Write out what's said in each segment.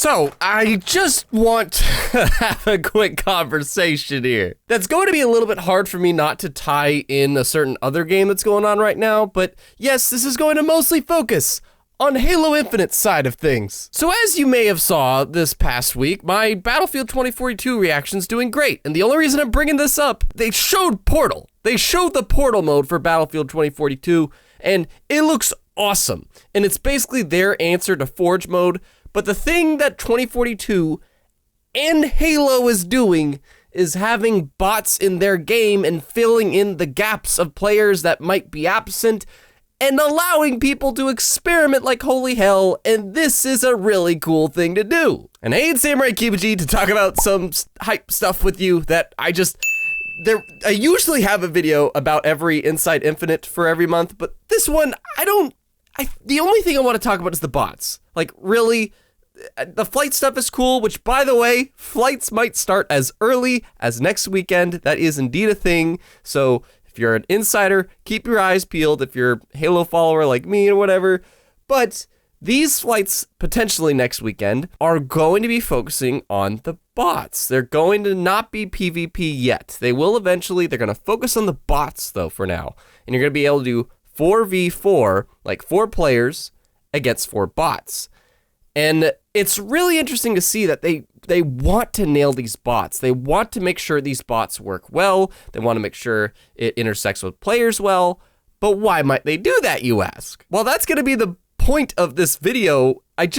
So, I just want to have a quick conversation here. That's going to be a little bit hard for me not to tie in a certain other game that's going on right now, but yes, this is going to mostly focus on Halo Infinite side of things. So as you may have saw this past week, my Battlefield 2042 reaction's doing great, and the only reason I'm bringing this up, they showed Portal. They showed the Portal mode for Battlefield 2042, and it looks awesome. And it's basically their answer to Forge mode. But the thing that 2042 and Halo is doing is having bots in their game and filling in the gaps of players that might be absent and allowing people to experiment like holy hell, and this is a really cool thing to do. And hey, it's Samurai Kibiji to talk about some hype stuff with you that I usually have a video about every Inside Infinite for every month, but this one, the only thing I want to talk about is the bots. Like, really, the flight stuff is cool, which, by the way, flights might start as early as next weekend. That is indeed a thing. So if you're an insider, keep your eyes peeled if you're a Halo follower like me or whatever. But these flights, potentially next weekend, are going to be focusing on the bots. They're going to not be PvP yet. They will eventually. They're going to focus on the bots, though, for now. And you're going to be able to do 4v4, like 4 players against 4 bots. And it's really interesting to see that they want to nail these bots. They want to make sure these bots work well. They want to make sure it intersects with players well. But why might they do that, you ask? Well, that's going to be the point of this video. It's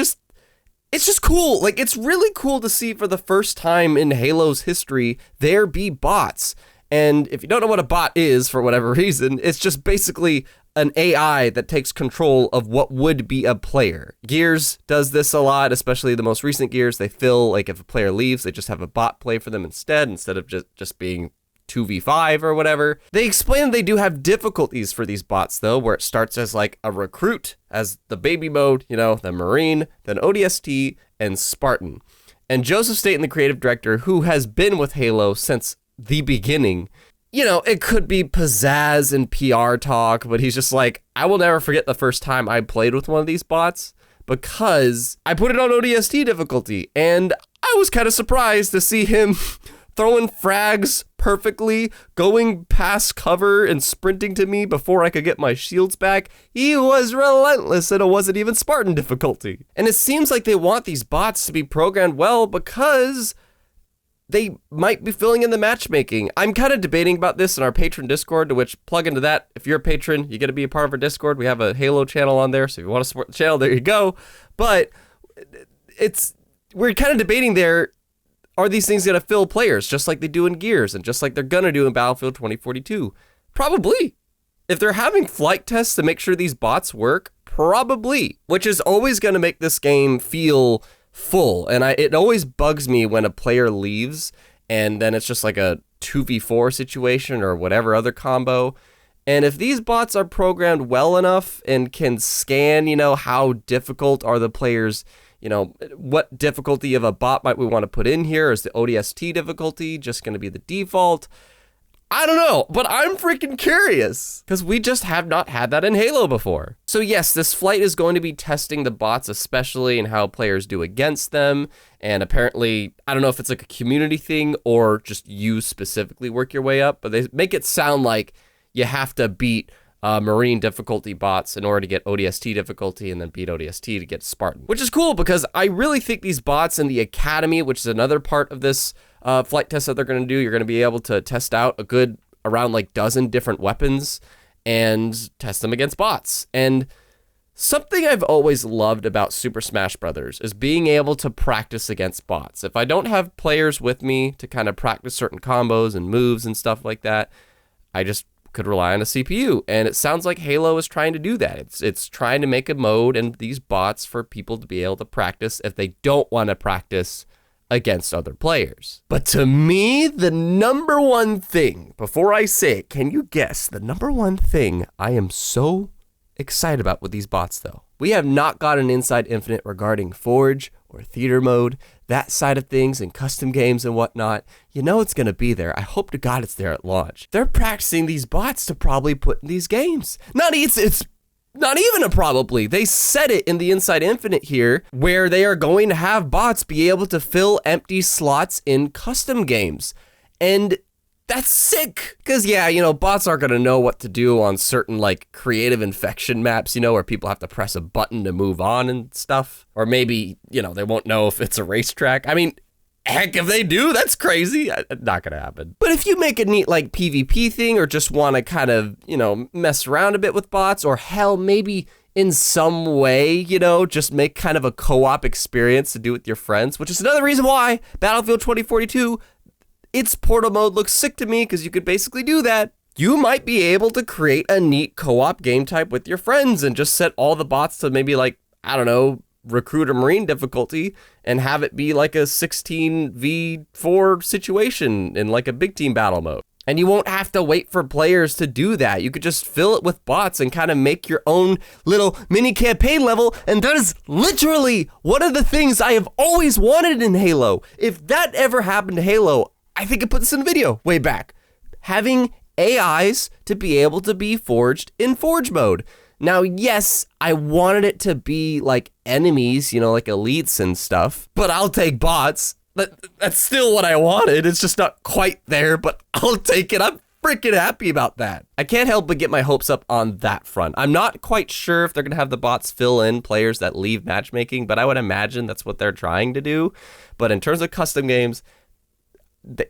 just cool. Like, it's really cool to see for the first time in Halo's history, there be bots. And if you don't know what a bot is, for whatever reason, it's just basically an AI that takes control of what would be a player. Gears does this a lot, especially the most recent Gears. They fill, like, if a player leaves, they just have a bot play for them instead of just being 2v5 or whatever. They explain they do have difficulties for these bots, though, where it starts as, like, a recruit, as the baby mode, then Marine, then ODST, and Spartan. And Joseph Staten, the creative director, who has been with Halo since the beginning, it could be pizzazz and PR talk, but he's just like, I will never forget the first time I played with one of these bots because I put it on ODST difficulty, and I was kind of surprised to see him throwing frags perfectly, going past cover and sprinting to me before I could get my shields back. He was relentless, and it wasn't even Spartan difficulty. And it seems like they want these bots to be programmed well because they might be filling in the matchmaking. I'm kind of debating about this in our patron Discord, to which plug into that. If you're a patron, you get to be a part of our Discord. We have a Halo channel on there, so if you want to support the channel, there you go. But we're kind of debating there, are these things going to fill players just like they do in Gears and just like they're going to do in Battlefield 2042? Probably. If they're having flight tests to make sure these bots work, probably. Which is always going to make this game feel full, and it always bugs me when a player leaves and then it's just like a 2v4 situation or whatever other combo. And if these bots are programmed well enough and can scan, how difficult are the players, what difficulty of a bot might we want to put in here? Is the ODST difficulty just going to be the default? I don't know, but I'm freaking curious because we just have not had that in Halo before. So yes, this flight is going to be testing the bots especially and how players do against them. And apparently, I don't know if it's like a community thing or just you specifically work your way up, but they make it sound like you have to beat Marine difficulty bots in order to get ODST difficulty and then beat ODST to get Spartan, which is cool because I really think these bots in the Academy, which is another part of this flight test that they're going to do, you're going to be able to test out a good around like dozen different weapons and test them against bots. And something I've always loved about Super Smash Brothers is being able to practice against bots. If I don't have players with me to kind of practice certain combos and moves and stuff like that, I just could rely on a CPU. And it sounds like Halo is trying to do that. It's trying to make a mode and these bots for people to be able to practice if they don't want to practice against other players. But to me, the number one thing, before I say it, can you guess the number one thing I am so excited about with these bots, though? We have not gotten Inside Infinite regarding Forge or Theater mode, that side of things, and custom games and whatnot. It's going to be there. I hope to God it's there at launch. They're practicing these bots to probably put in these games. It's not even a probably. They said it in the Inside Infinite here, where they are going to have bots be able to fill empty slots in custom games. And that's sick. Because, yeah, you know, bots aren't going to know what to do on certain, like, creative infection maps, you know, where people have to press a button to move on and stuff. Or maybe, you know, they won't know if it's a racetrack. I mean, heck, if they do, that's crazy. Not going to happen. But if you make a neat, like, PvP thing or just want to kind of, you know, mess around a bit with bots, or hell, maybe in some way, you know, just make kind of a co-op experience to do with your friends, which is another reason why Battlefield 2042, its portal mode looks sick to me, because you could basically do that. You might be able to create a neat co-op game type with your friends and just set all the bots to maybe, like, I don't know, recruit or marine difficulty, and have it be like a 16v4 situation in like a big team battle mode. And you won't have to wait for players to do that. You could just fill it with bots and kind of make your own little mini campaign level. And that is literally one of the things I have always wanted in Halo. If that ever happened to Halo, I think I put this in a video way back. Having AIs to be able to be forged in Forge mode. Now, yes, I wanted it to be like enemies, you know, like elites and stuff, but I'll take bots. That's still what I wanted. It's just not quite there, but I'll take it. I'm freaking happy about that. I can't help but get my hopes up on that front. I'm not quite sure if they're going to have the bots fill in players that leave matchmaking, but I would imagine that's what they're trying to do. But in terms of custom games,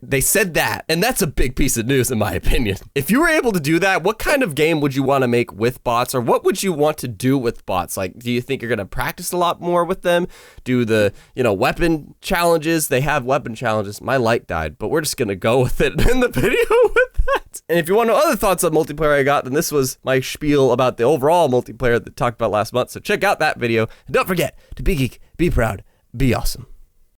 they said that, and that's a big piece of news in my opinion. If you were able to do that, what kind of game would you want to make with bots, or what would you want to do with bots? Like, do you think you're going to practice a lot more with them? Do the, you know, weapon challenges? They have weapon challenges. My light died, but we're just going to go with it in the video with that. And if you want to know other thoughts on multiplayer I got, then this was my spiel about the overall multiplayer that I talked about last month. So check out that video. And don't forget to be geek, be proud, be awesome.